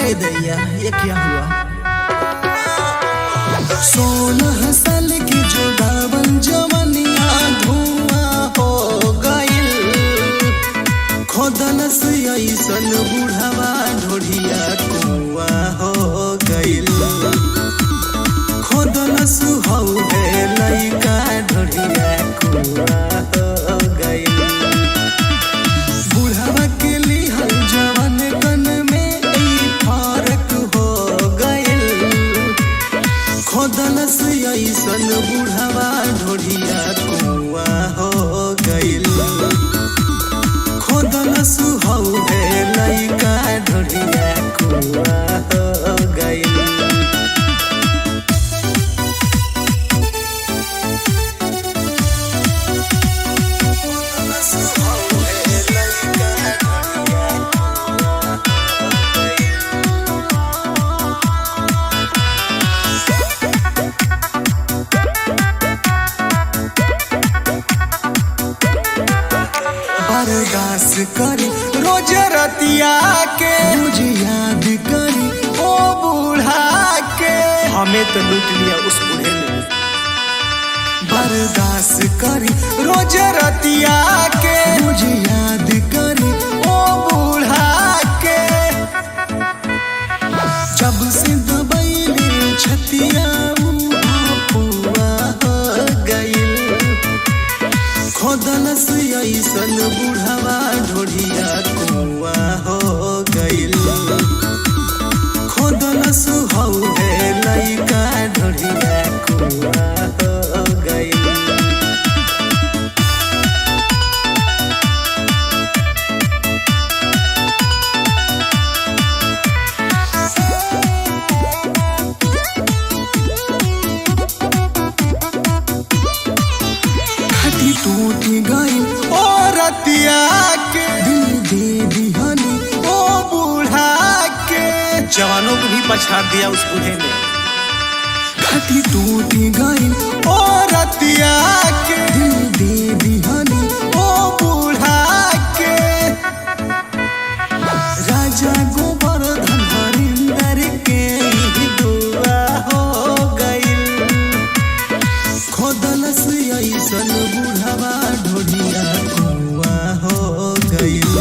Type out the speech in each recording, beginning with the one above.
अरे दैया ये क्या हुआ। 16 साल की जो गावन जवनिया धुआं हो गइल। खोदलस ऐसन बुढ़ावा ढोढ़िया कुआं हो गइल। खोदलस हौ है लइका ढोढ़िया कुआं हो गइल। बुढ़ावा के लिहल जवन कन में ई फर्क हो गइल। खोदलस ऐसन बुढ़ावा ढोढ़िया कुआं हो गइल। खोदलस हौ है लइका ढोढ़िया कुआं हो गइल। बर्दाश्त करी रोज रतिया के मुझे याद करी ओ बूढ़ा के। हमें तो लूट लिया उस बूढ़े ने। बर्दाश्त करी रोज रतिया के मुझे याद करी ओ बूढ़ा के। जब से दबैले छतिया पुआ हो गइल। खोदलस ऐसन बुढ़ावा ढोढ़िया कुआं हो गइल। खोदलस हौ है लइका ढोढ़िया कुआं हो गइल। खटी टूट गई ओ रतिया के दिल दे दिहनी ओ बूढ़ा के। जवानों को भी पछाड़ दिया उस बूढ़े ने। खटी टूट गई ओ रतिया के दिल दे दिहनी ओ बूढ़ा के। राजा गोवर्धन हरिंदर के ही दुआ हो गइल। खोदलस ऐसन बुढ़ावा ढोढ़िया कुआं हो गइल।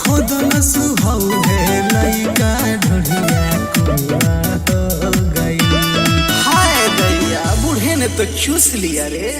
खोदलस हौ है लइका ढोढ़िया कुआं हो गइल। हाय दैया बूढ़े ने तो चूस लिया रे।